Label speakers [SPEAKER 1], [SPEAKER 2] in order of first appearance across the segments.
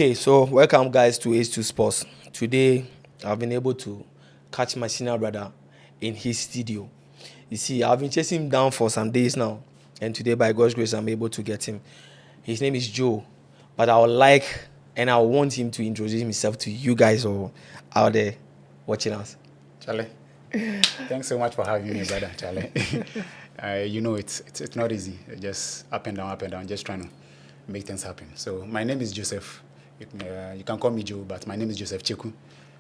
[SPEAKER 1] Okay, so welcome guys to H2 Sports. Today, I've been able to catch my senior brother in his studio. You see, I've been chasing him down for some days now, and today, by God's grace, I'm able to get him. His name is Joe, but I would like and I want him to introduce himself to you guys all out there watching us.
[SPEAKER 2] Charlie, thanks so much for having me, brother. Charlie, it's not easy. Just up and down, just trying to make things happen. So my name is Joseph. You can call me Joe, but my name is Joseph Cheku.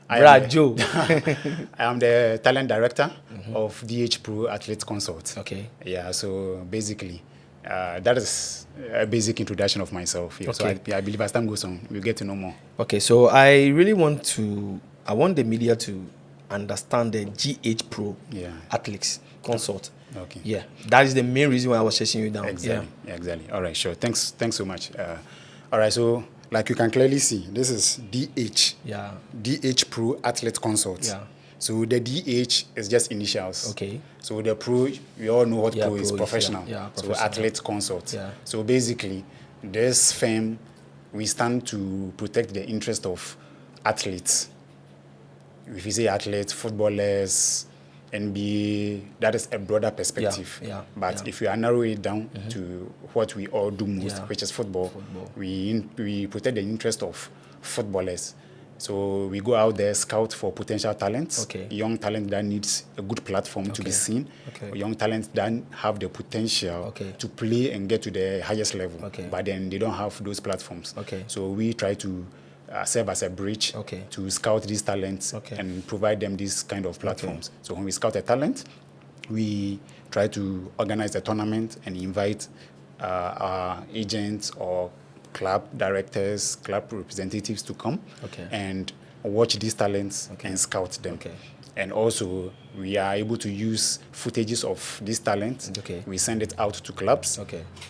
[SPEAKER 1] Brad Joe.
[SPEAKER 2] I am the talent director of DH Pro Athlete Consult.
[SPEAKER 1] Okay.
[SPEAKER 2] Yeah, so basically, that is a basic introduction of myself. Yeah.
[SPEAKER 1] Okay.
[SPEAKER 2] So I believe as time goes on, we'll get to know more.
[SPEAKER 1] Okay, so I want the media to understand the GH Pro Athletics Consult.
[SPEAKER 2] Okay.
[SPEAKER 1] Yeah, that is the main reason why I was chasing you down.
[SPEAKER 2] Exactly. Yeah. Exactly. All right. Sure. Thanks so much. All right. So, like you can clearly see, this is DH.
[SPEAKER 1] Yeah.
[SPEAKER 2] DH Pro Athlete Consult.
[SPEAKER 1] Yeah.
[SPEAKER 2] So the DH is just initials.
[SPEAKER 1] Okay.
[SPEAKER 2] So the Pro, we all know what Pro is,
[SPEAKER 1] Pro
[SPEAKER 2] professional.
[SPEAKER 1] Yeah,
[SPEAKER 2] So
[SPEAKER 1] professional.
[SPEAKER 2] Athlete Consult.
[SPEAKER 1] Yeah.
[SPEAKER 2] So basically, this firm, we stand to protect the interest of athletes. If you say athletes, footballers, NBA, that is a broader perspective. But if you are narrowing it down to what we all do most, which is football. We protect the interest of footballers. So we go out there, scout for potential talents, young talent that needs a good platform to be seen, young talents that have the potential to play and get to the highest level, but then they don't have those platforms. So we try to serve as a bridge to scout these talents and provide them these kind of platforms. So when we scout a talent, we try to organize a tournament and invite our agents or club directors, club representatives to come and watch these talents and scout them. And also, we are able to use footages of these talents. We send it out to clubs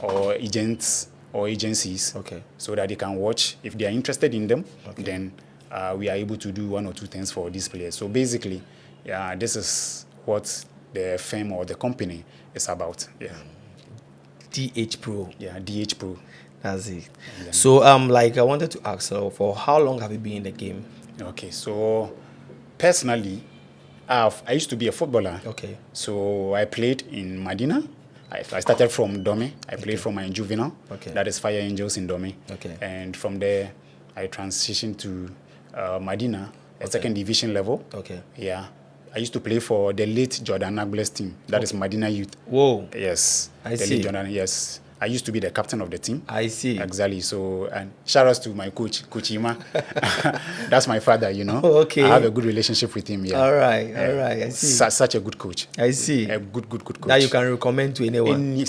[SPEAKER 2] or agents or agencies so that they can watch. If they are interested in them, then we are able to do one or two things for these players. So basically, this is what the firm or the company is about.
[SPEAKER 1] DH Pro.
[SPEAKER 2] Yeah, DH Pro.
[SPEAKER 1] That's it. Yeah. So I wanted to ask, for how long have you been in the game?
[SPEAKER 2] Okay, so personally, I used to be a footballer. So I played in Medina. I started from Dome. I played from my juvenile. That is Fire Angels in Dome. And from there, I transitioned to Medina, at second division level. Yeah. I used to play for the late Jordan Nagbles team. That is Medina Youth.
[SPEAKER 1] Whoa.
[SPEAKER 2] Yes.
[SPEAKER 1] I see.
[SPEAKER 2] Late Jordan, yes. I used to be the captain of the team.
[SPEAKER 1] I see.
[SPEAKER 2] Exactly. So, and shout outs to my coach, Coach Ima. That's my father, you know.
[SPEAKER 1] Okay.
[SPEAKER 2] I have a good relationship with him. Yeah.
[SPEAKER 1] All right. I see.
[SPEAKER 2] Such a good coach.
[SPEAKER 1] I see.
[SPEAKER 2] A good coach.
[SPEAKER 1] That you can recommend to anyone.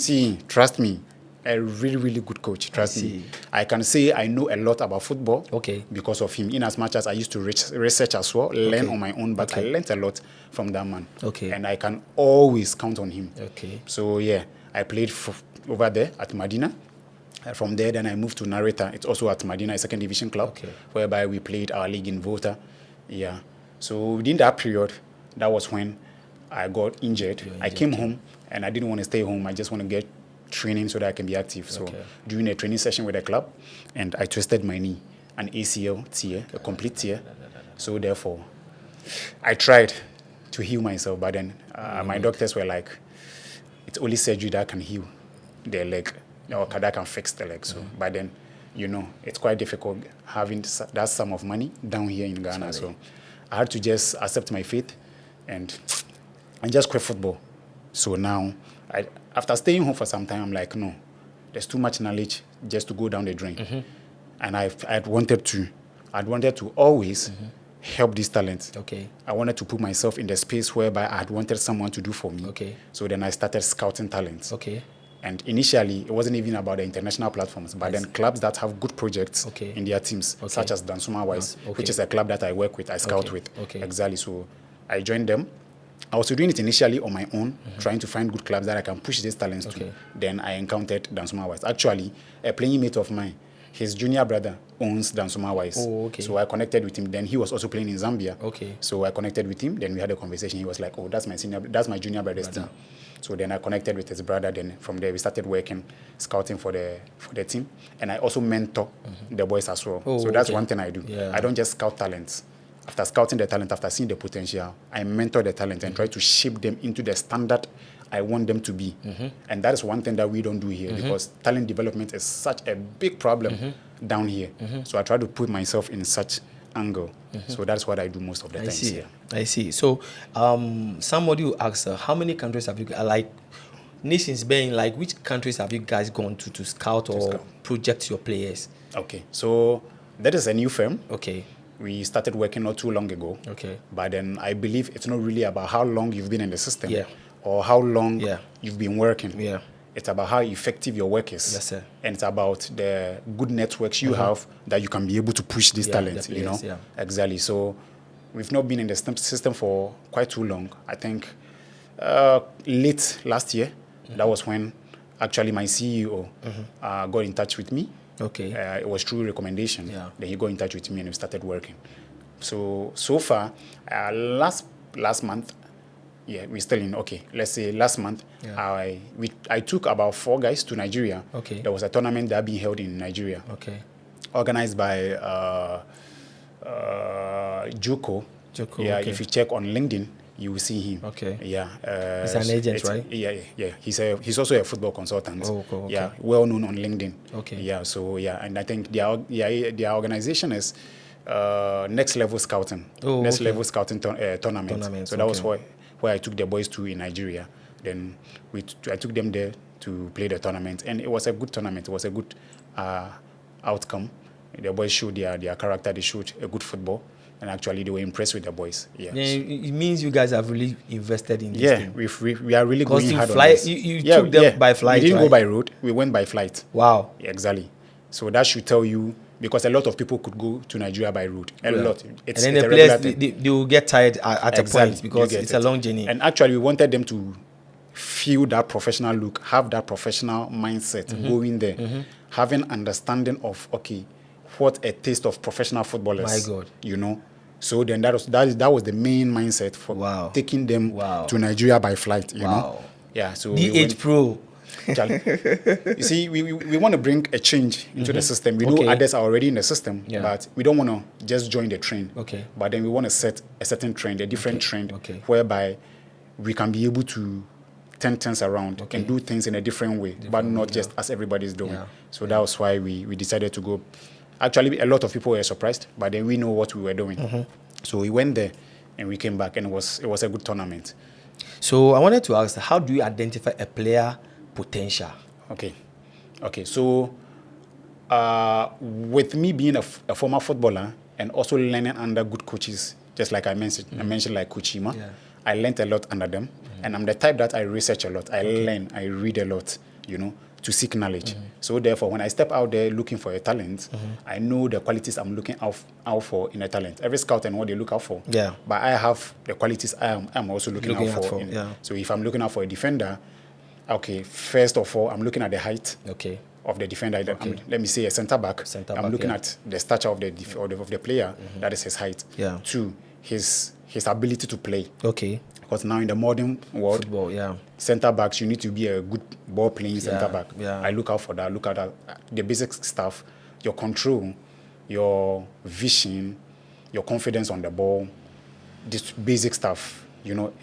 [SPEAKER 2] Trust me. A really, really good coach. Trust me. I can say I know a lot about football because of him. In as much as I used to research as well, learn on my own, but I learned a lot from that man. And I can always count on him. So, yeah, I played over there at Medina. From there, then I moved to Narita. It's also at Medina, a second division club, whereby we played our league in Volta. Yeah. So within that period, that was when I got injured. I came home and I didn't want to stay home. I just want to get training so that I can be active. So during a training session with the club, and I twisted my knee, an ACL tear, a complete tear. So therefore, I tried to heal myself, but then my doctors were like, it's only surgery that can heal the leg, or that can fix the leg. So, but then, you know, it's quite difficult having that sum of money down here in Ghana. So I had to just accept my fate and just quit football. So now, after staying home for some time, I'm like, no, there's too much knowledge just to go down the drain. And I'd wanted to always help these talents. I wanted to put myself in the space whereby I had wanted someone to do for me. So then I started scouting talents. And initially, it wasn't even about the international platforms, but then clubs that have good projects in their teams, such as Dansuma Wise, which is a club that I work with, I scout with. Exactly. So I joined them. I was doing it initially on my own, trying to find good clubs that I can push these talents to. Then I encountered Dansuma Wise. Actually, a playing mate of mine his junior brother owns Dansuma Wise.
[SPEAKER 1] Oh, okay.
[SPEAKER 2] So I connected with him. Then he was also playing in Zambia.
[SPEAKER 1] Okay.
[SPEAKER 2] So I connected with him. Then we had a conversation. He was like, "Oh, that's my junior brother's team." So then I connected with his brother. Then from there we started working, scouting for the team, and I also mentor the boys as well.
[SPEAKER 1] Oh,
[SPEAKER 2] so that's
[SPEAKER 1] okay.
[SPEAKER 2] one thing I do.
[SPEAKER 1] Yeah.
[SPEAKER 2] I don't just scout talents. After scouting the talent, after seeing the potential, I mentor the talent and try to shape them into the standard I want them to be. And that is one thing that we don't do here because talent development is such a big problem down here. So I try to put myself in such angle. So that's what I do most of the times here.
[SPEAKER 1] I see. So somebody will ask, how many countries have you, like nations being, like which countries have you guys gone to scout or project your players?
[SPEAKER 2] Okay, so that is a new firm.
[SPEAKER 1] Okay.
[SPEAKER 2] We started working not too long ago.
[SPEAKER 1] Okay.
[SPEAKER 2] But then I believe it's not really about how long you've been in the system or how long you've been working.
[SPEAKER 1] Yeah.
[SPEAKER 2] It's about how effective your work is.
[SPEAKER 1] Yes, sir.
[SPEAKER 2] And it's about the good networks you have that you can be able to push this talent,
[SPEAKER 1] players,
[SPEAKER 2] you know? Exactly. So we've not been in the system for quite too long. I think late last year, that was when actually my CEO got in touch with me.
[SPEAKER 1] Okay.
[SPEAKER 2] It was through recommendation.
[SPEAKER 1] Yeah.
[SPEAKER 2] Then he got in touch with me and we started working. So far, last month, we're still in, let's say last month, I took about 4 guys to Nigeria.
[SPEAKER 1] Okay.
[SPEAKER 2] There was a tournament that being held in Nigeria.
[SPEAKER 1] Okay.
[SPEAKER 2] Organized by Joko. Yeah,
[SPEAKER 1] okay.
[SPEAKER 2] if you check on LinkedIn, you will see him.
[SPEAKER 1] Okay.
[SPEAKER 2] Yeah.
[SPEAKER 1] He's an agent, right?
[SPEAKER 2] Yeah. He's also a football consultant.
[SPEAKER 1] Oh, cool. Okay.
[SPEAKER 2] Yeah, well known on LinkedIn.
[SPEAKER 1] Okay.
[SPEAKER 2] Yeah. So and I think their organization is Next Level Scouting.
[SPEAKER 1] Oh,
[SPEAKER 2] Next
[SPEAKER 1] okay.
[SPEAKER 2] Level Scouting tournament. So that was where I took the boys to in Nigeria. Then I took them there to play the tournament, and it was a good tournament. It was a good outcome. The boys showed their character. They showed a good football. And actually, they were impressed with the boys. Yeah.
[SPEAKER 1] It means you guys have really invested in this thing.
[SPEAKER 2] We are really going hard on this.
[SPEAKER 1] You took them by flight,
[SPEAKER 2] We didn't
[SPEAKER 1] right?
[SPEAKER 2] go by road. We went by flight.
[SPEAKER 1] Wow.
[SPEAKER 2] Yeah, exactly. So that should tell you, because a lot of people could go to Nigeria by road. A lot.
[SPEAKER 1] It's, and then the players, they will get tired at a point because it's a long journey.
[SPEAKER 2] And actually, we wanted them to feel that professional look, have that professional mindset, going there, having understanding of, what a taste of professional football is.
[SPEAKER 1] My God.
[SPEAKER 2] You know? So then that was the main mindset for taking them to Nigeria by flight, you know? Yeah, so
[SPEAKER 1] DH Pro.
[SPEAKER 2] You see, we want to bring a change into the system. We know others are already in the system, but we don't want to just join the train.
[SPEAKER 1] Okay.
[SPEAKER 2] But then we want to set a certain trend, a different trend, whereby we can be able to turn things around and do things in a different way, but not just as everybody's doing. Yeah. So that was why we decided to go. Actually, a lot of people were surprised, but then we know what we were doing. So we went there and we came back, and it was a good tournament.
[SPEAKER 1] So I wanted to ask, how do you identify a player potential?
[SPEAKER 2] Okay. So with me being a former footballer and also learning under good coaches, just like I mentioned like Coach Ima, I learned a lot under them. And I'm the type that I research a lot. I learn, I read a lot, you know, to seek knowledge. So therefore, when I step out there looking for a talent, I know the qualities I'm looking out for in a talent. Every scout and what they look out for. Yeah. But I have the qualities I'm also looking out for. So if I'm looking out for a defender, first of all, I'm looking at the height of the defender. Let me say a center back. I'm looking at the stature of the player. That is his height. Yeah. 2, his ability to play. Okay. Because now in the modern world, center backs, you need to be a good ball playing center back. Yeah. I look out for that. Look at that, the basic stuff, your control, your vision, your confidence on the ball, this basic stuff. You know,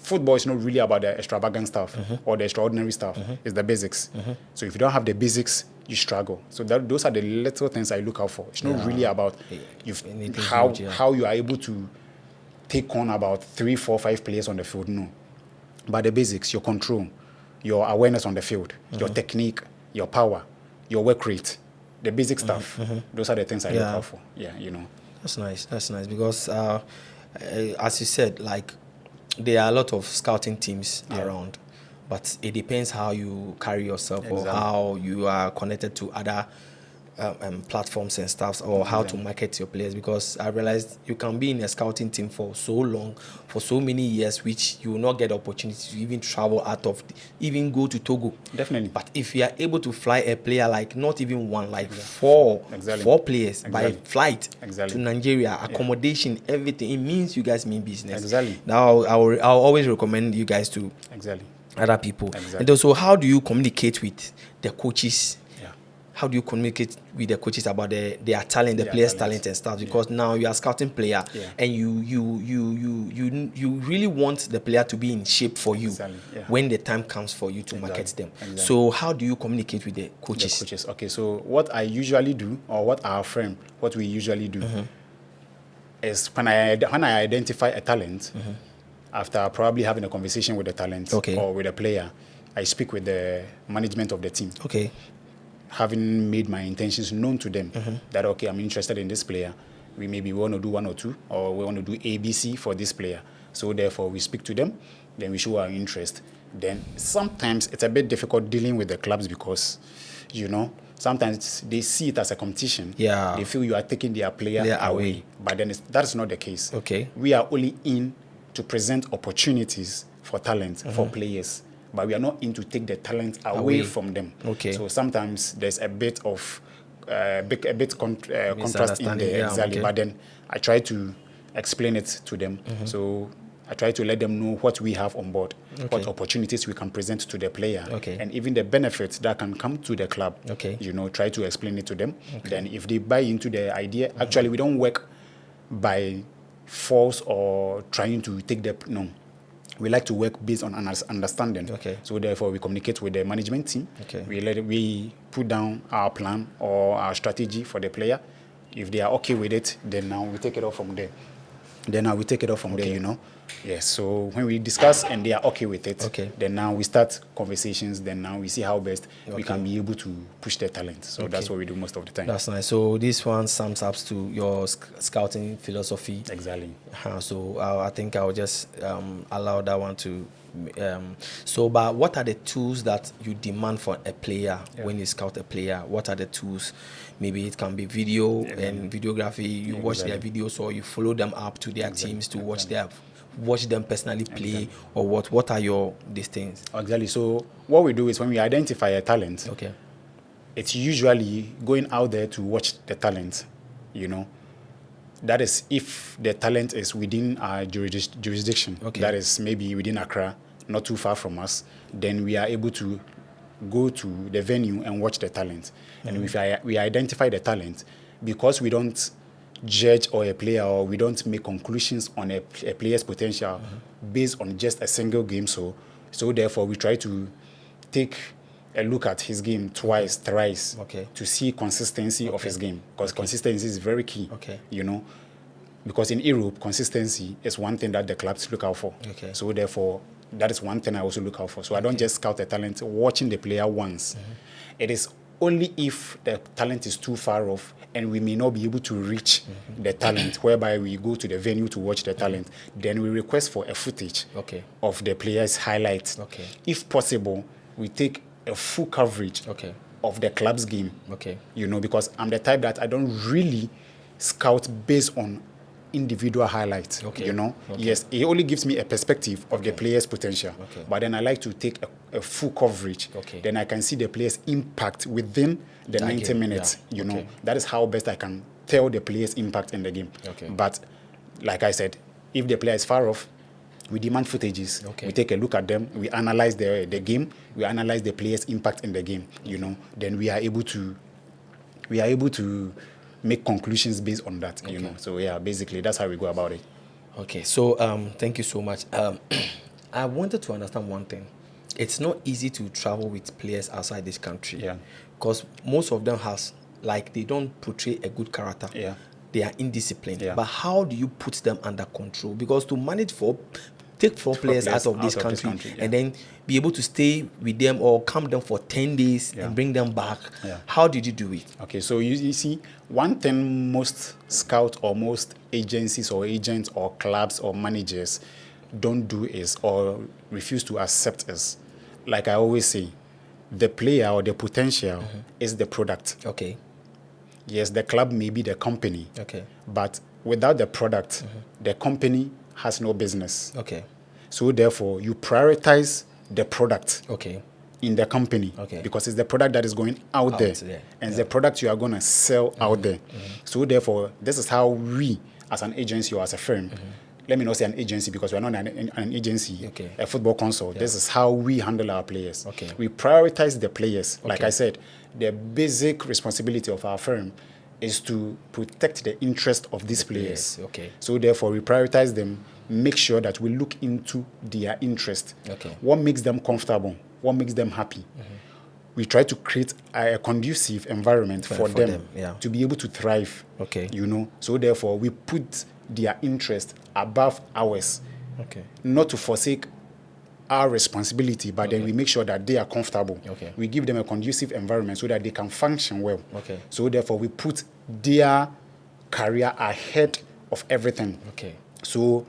[SPEAKER 2] football is not really about the extravagant stuff or the extraordinary stuff. It's the basics. So if you don't have the basics, you struggle. So those are the little things I look out for. It's not really about how you are able to take on about 3, 4, 5 players on the field. No. But the basics, your control, your awareness on the field, your technique, your power, your work rate, the basic stuff. Those are the things I look out for. Yeah, you know.
[SPEAKER 1] That's nice because as you said, like there are a lot of scouting teams around, but it depends how you carry yourself or how you are connected to other platforms and stuff, or how to market your players? Because I realized you can be in a scouting team for so long, for so many years, which you will not get the opportunity to even travel out of, even go to Togo.
[SPEAKER 2] Definitely.
[SPEAKER 1] But if you are able to fly a player, like not even one, like four players by flight to Nigeria, accommodation, everything, it means you guys mean business.
[SPEAKER 2] Exactly.
[SPEAKER 1] Now I'll always recommend you guys to other people. And also, how do you communicate with the coaches? How do you communicate with the coaches about their talent, the players' talent and stuff? Because now you are scouting player, and you really want the player to be in shape for you when the time comes for you to market them. So how do you communicate with the coaches?
[SPEAKER 2] Okay, so what I usually do, or what we usually do, is when I identify a talent, after probably having a conversation with the talent or with a player, I speak with the management of the team.
[SPEAKER 1] Okay.
[SPEAKER 2] Having made my intentions known to them, that okay, I'm interested in this player. We want to do 1 or 2, or we want to do ABC for this player. So therefore, we speak to them, then we show our interest. Then sometimes it's a bit difficult dealing with the clubs because, sometimes they see it as a competition.
[SPEAKER 1] Yeah.
[SPEAKER 2] They feel you are taking their player away. But then that is not the case.
[SPEAKER 1] Okay.
[SPEAKER 2] We are only in to present opportunities for talent, for players. But we are not in to take the talent away from them.
[SPEAKER 1] Okay.
[SPEAKER 2] So sometimes there's a bit of contrast in there. Exactly. But then I try to explain it to them. So I try to let them know what we have on board, what opportunities we can present to the player, and even the benefits that can come to the club. Try to explain it to them. Then if they buy into the idea, actually we don't work by force or trying to take no. We like to work based on understanding. So therefore, we communicate with the management team. We put down our plan or our strategy for the player. If they are okay with it, then now we take it off from there. Yes. So when we discuss and they are okay with it, then now we start conversations. Then now we see how best we can be able to push their talent. So that's what we do most of the time.
[SPEAKER 1] That's nice. So this one sums up to your scouting philosophy.
[SPEAKER 2] Exactly.
[SPEAKER 1] So I think I'll just allow that one to. But what are the tools that you demand for a player when you scout a player? What are the tools? Maybe it can be video and videography. You watch their videos, or you follow them up to their teams to watch them personally play, or what are your these things?
[SPEAKER 2] Exactly. So what we do is when we identify a talent, it's usually going out there to watch the talent. That is if the talent is within our jurisdiction. That is maybe within Accra, not too far from us. Then we are able to go to the venue and watch the talent. And if we identify the talent, because we don't judge a player, or we don't make conclusions on a player's potential based on just a single game. So therefore, we try to take a look at his game twice, thrice, to see consistency of his game, because consistency is very key. Because in Europe, consistency is one thing that the clubs look out for. So therefore, that is one thing I also look out for. So I don't just scout the talent watching the player once. It is only if the talent is too far off and we may not be able to reach the talent, whereby we go to the venue to watch the talent, then we request for a footage of the player's highlights. If possible, we take a full coverage of the club's game. Because I'm the type that I don't really scout based on individual highlights. Yes, it only gives me a perspective of the player's potential. But then I like to take a full coverage. Then I can see the player's impact within the 90 minutes. That is how best I can tell the player's impact in the game. But like I said, if the player is far off, we demand footages. We take a look at them. We analyze the game. We analyze the player's impact in the game. Then we are able to make conclusions based on that. So yeah, basically that's how we go about it.
[SPEAKER 1] So thank you so much. I wanted to understand one thing. It's not easy to travel with players outside this country. Because most of them they don't portray a good character. They are indisciplined. But how do you put them under control? Because to manage take four players out of this country and then be able to stay with them or camp them for 10 days and bring them back. How did you do it?
[SPEAKER 2] So you see, one thing most scouts or most agencies or agents or clubs or managers don't do is, or refuse to accept is, like I always say, the player or the potential is the product. Yes, the club may be the company.
[SPEAKER 1] Okay.
[SPEAKER 2] But without the product, the company has no business.
[SPEAKER 1] Okay.
[SPEAKER 2] So therefore, you prioritize the product.
[SPEAKER 1] Okay.
[SPEAKER 2] In the company.
[SPEAKER 1] Okay.
[SPEAKER 2] Because it's the product that is going out there. And it's the product you are going to sell out there. So therefore, this is how we, as an agency or as a firm, let me not say an agency because we're not an agency, a football consult. This is how we handle our players.
[SPEAKER 1] Okay.
[SPEAKER 2] We prioritize the players. Like I said, the basic responsibility of our firm is to protect the interest of these players.
[SPEAKER 1] Okay.
[SPEAKER 2] So therefore, we prioritize them, make sure that we look into their interest.
[SPEAKER 1] Okay.
[SPEAKER 2] What makes them comfortable? What makes them happy? We try to create a conducive environment for them to be able to thrive.
[SPEAKER 1] Okay.
[SPEAKER 2] You know, so therefore we put their interest above ours.
[SPEAKER 1] Okay.
[SPEAKER 2] Not to forsake our responsibility, but then we make sure that they are comfortable.
[SPEAKER 1] Okay.
[SPEAKER 2] We give them a conducive environment so that they can function well.
[SPEAKER 1] Okay.
[SPEAKER 2] So therefore we put their career ahead of everything.
[SPEAKER 1] Okay.
[SPEAKER 2] So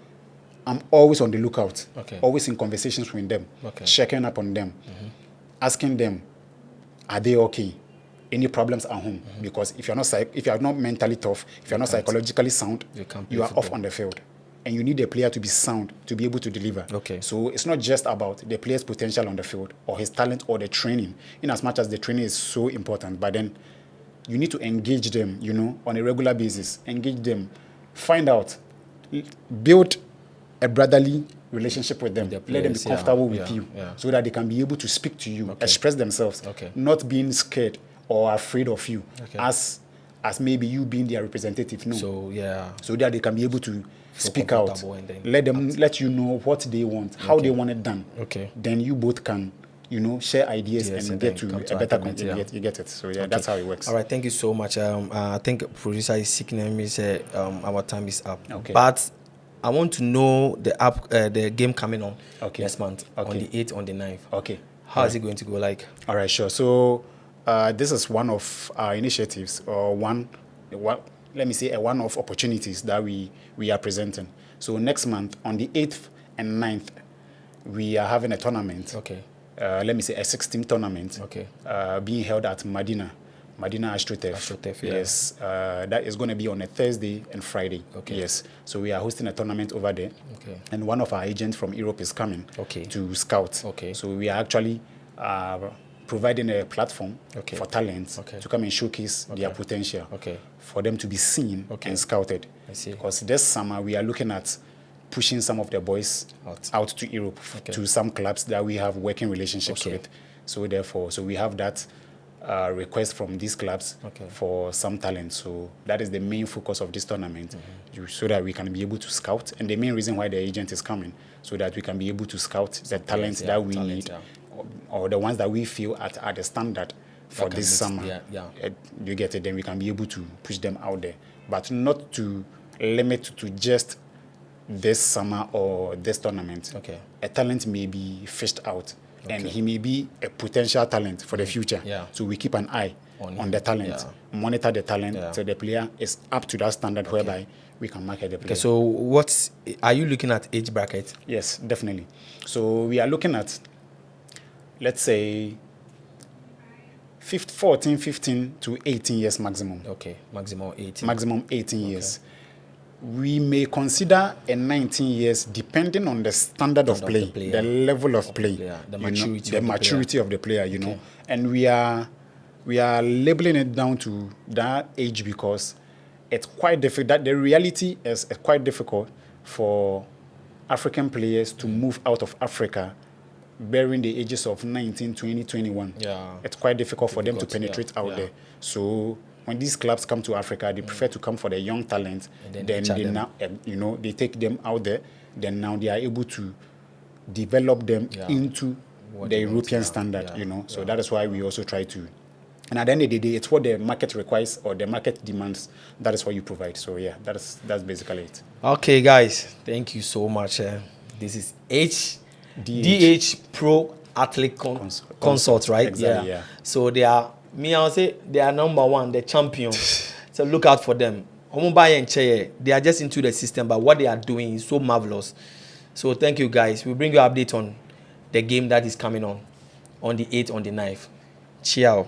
[SPEAKER 2] I'm always on the lookout.
[SPEAKER 1] Okay.
[SPEAKER 2] Always in conversations with them.
[SPEAKER 1] Okay.
[SPEAKER 2] Checking up on them. Asking them, are they okay? Any problems at home? Because if you're not mentally tough, if you're not psychologically sound, you are off on the field. And you need a player to be sound to be able to deliver.
[SPEAKER 1] Okay.
[SPEAKER 2] So it's not just about the player's potential on the field or his talent or the training, in as much as the training is so important, but then you need to engage them, you know, on a regular basis. Engage them. Find out. Build a brotherly relationship with them. Let them be comfortable with you so that they can be able to speak to you, express themselves, not being scared or afraid of you as maybe you being their representative. No. So that they can be able to speak out. Let you know what they want, how they want it done.
[SPEAKER 1] Okay.
[SPEAKER 2] Then you both can, you know, share ideas and get to a better conclusion. You get it. So that's how it works.
[SPEAKER 1] All right, thank you so much. I think producer is seeking me say our time is up.
[SPEAKER 2] Okay.
[SPEAKER 1] But I want to know the game coming on next month on the 8th, on the 9th.
[SPEAKER 2] Okay.
[SPEAKER 1] How is it going to go like?
[SPEAKER 2] All right, sure. So this is one of our initiatives, or let me say, one of opportunities that we are presenting. So next month, on the 8th and 9th, we are having a tournament.
[SPEAKER 1] Okay.
[SPEAKER 2] Let me say a 16 tournament.
[SPEAKER 1] Okay.
[SPEAKER 2] Being held at Madina Astroturf. Yes. That is going to be on a Thursday and Friday.
[SPEAKER 1] Okay.
[SPEAKER 2] Yes. So we are hosting a tournament over there.
[SPEAKER 1] Okay.
[SPEAKER 2] And one of our agents from Europe is coming to scout.
[SPEAKER 1] Okay.
[SPEAKER 2] So we are actually providing a platform for talents to come and showcase their potential.
[SPEAKER 1] Okay.
[SPEAKER 2] For them to be seen and scouted.
[SPEAKER 1] I see.
[SPEAKER 2] Because this summer we are looking at pushing some of the boys out to Europe, to some clubs that we have working relationships with. So therefore, we have that request from these clubs for some talent. So that is the main focus of this tournament, so that we can be able to scout. And the main reason why the agent is coming, so that we can be able to scout the talents that we need, or the ones that we feel are the standard for this summer. You get it? Then we can be able to push them out there, but not to limit to just this summer or this tournament. A talent may be fished out, and he may be a potential talent for the future. So we keep an eye on the talent, monitor the talent, so the player is up to that standard whereby we can market the player.
[SPEAKER 1] Okay, so are you looking at age bracket?
[SPEAKER 2] Yes, definitely. So we are looking at, let's say, 14, 15 to 18 years maximum.
[SPEAKER 1] Okay, maximum 18.
[SPEAKER 2] Maximum 18 years. We may consider a 19 years depending on the standard of play, the level of play,
[SPEAKER 1] the maturity
[SPEAKER 2] of the player, you know. And we are labeling it down to that age because it's quite difficult. The reality is quite difficult for African players to move out of Africa bearing the ages of 19, 20, 21. It's quite difficult for them to penetrate out there. So when these clubs come to Africa, they prefer to come for the young talent. Then they now, they take them out there. Then now they are able to develop them into the European standard, So that is why we also try to. And at the end of the day, it's what the market requires or the market demands. That is what you provide. So yeah, that's basically it.
[SPEAKER 1] Okay, guys, thank you so much. This is DH Pro Athlete Consult, right?
[SPEAKER 2] Exactly, yeah.
[SPEAKER 1] So I'll say they are number one, the champion. So look out for them. They are just into the system, but what they are doing is so marvelous. So thank you, guys. We'll bring you an update on the game that is coming on the 8th, on the 9th. Ciao.